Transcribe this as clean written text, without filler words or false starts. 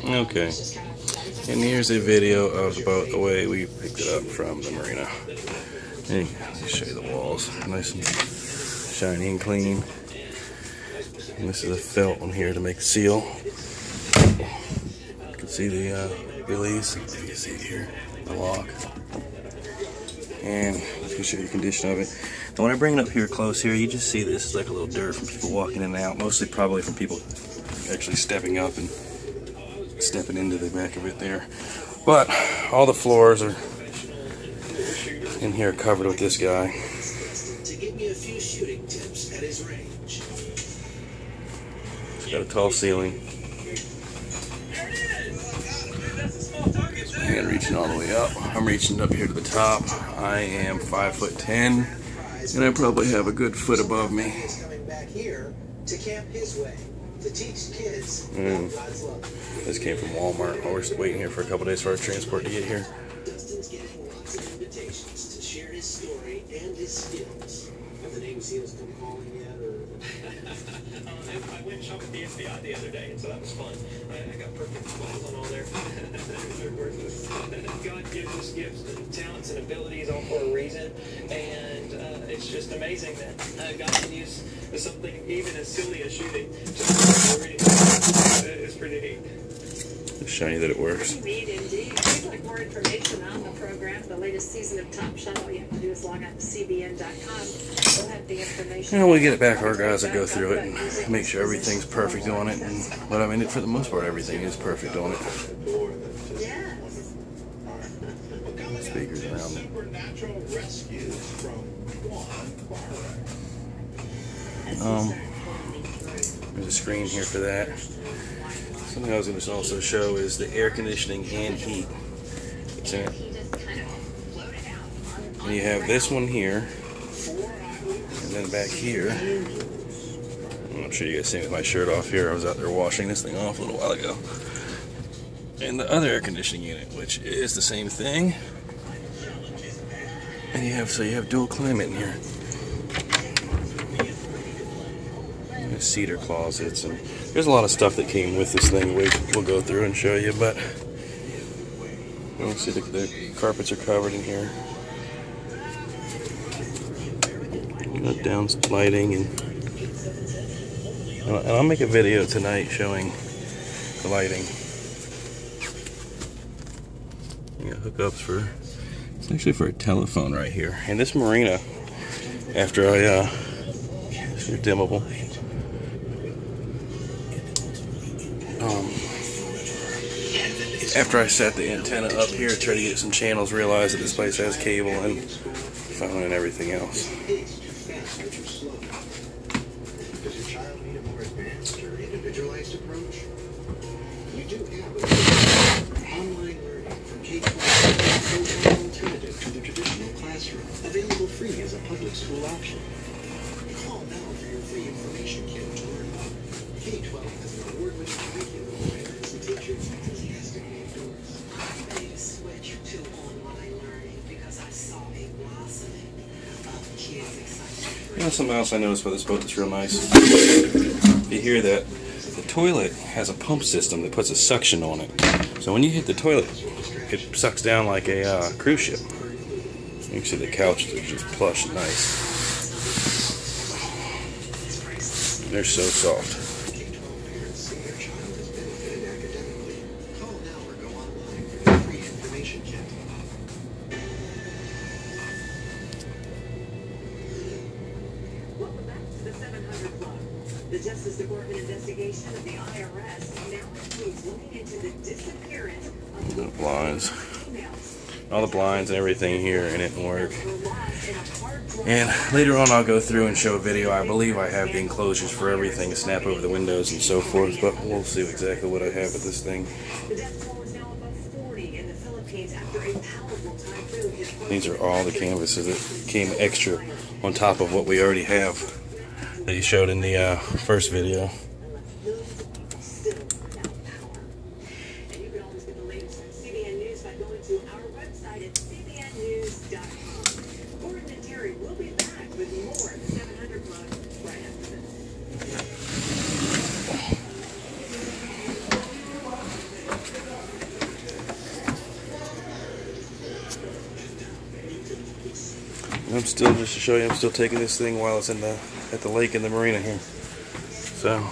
Okay, and here's a video of the boat the way we picked it up from the marina. There you go. Let me show you the walls, nice and shiny and clean. And this is a felt on here to make the seal. You can see the release. If you can see it here, the lock. And let me show you the condition of it. Now when I bring it up here close here, you just see this is like a little dirt from people walking in and out. Mostly probably from people actually stepping up and stepping into the back of it there. But all the floors are in here covered with this guy. To give me a few shooting tips at his range. It's got a tall ceiling. And reaching all the way up. I'm reaching up here to the top. I am 5'10", and I probably have a good foot above me. He's coming back here to camp his way, to teach kids God's love. This came from Walmart. We're just waiting here for a couple days for our transport to get here. Dustin's getting lots of invitations to share his story and his skills. Have the name seals come calling yet, or? I went shopping at the FBI the other day, and so that was fun. I got perfect spots on all there. They're worthless. God gives us gifts and talents and abilities all for a reason, and it's just amazing that God can use something even as silly as shooting to read. It's pretty neat. It's shiny that it works. Indeed, indeed. If you'd like more information on the program, the latest season of Top Shot, all you have to do is log on to cbn.com. We'll have the information. And when we get it back, our guys will go through it and make sure everything's perfect on it. But I mean, for the most part, everything is perfect on it. Yes. Speakers around it. Supernatural rescues from There's a screen here for that. Something I was going to also show is the air conditioning and heat. It's in it. And you have this one here, and then back here. I'm not sure you guys see me with my shirt off here. I was out there washing this thing off a little while ago. And the other air conditioning unit, which is the same thing. And you have dual climate in here. There's cedar closets, and there's a lot of stuff that came with this thing. We'll go through and show you, but you can see the carpets are covered in here. Got down lighting, and I'll make a video tonight showing the lighting. You got hookups for, it's actually for a telephone right here. And this marina, after I it's dimmable. After I set the antenna up here, try to get some channels, realize that this place has cable and phone and everything else. Does your child need a more advanced or individualized approach? You do have online learning from K-12, an alternative to the traditional classroom, available free as a public school option. Call now for your free information kit to learn more. K-12 has an award-winning curriculum for parents and teachers enthusiastic outdoors. I'm ready to switch to online learning because I saw a blossoming of kids excited. You know, something else I noticed about this boat that's real nice. You hear that the toilet has a pump system that puts a suction on it. So when you hit the toilet, it sucks down like a cruise ship. You can see the couch is just plush and nice. They're so soft. Call now or go online for your free information kit. Welcome back to the 700 Club. The Justice Department investigation of the IRS now includes looking into the disappearance of The blinds. emails. All the blinds and everything here in it work. And later on I'll go through and show a video. I believe I have the enclosures for everything to snap over the windows and so forth, but we'll see exactly what I have with this thing. The death toll is now above 40 in the Philippines after a powerful typhoon hit. These are all the canvases that came extra on top of what we already have that you showed in the first video. Still without power. And you can always get the latest from CBN News by going to our website at cbnnews.com. Gordon and Terry will be back with more of the 700 Club right after this. I'm still, just to show you, I'm still taking this thing while it's in the at the lake in the marina here. So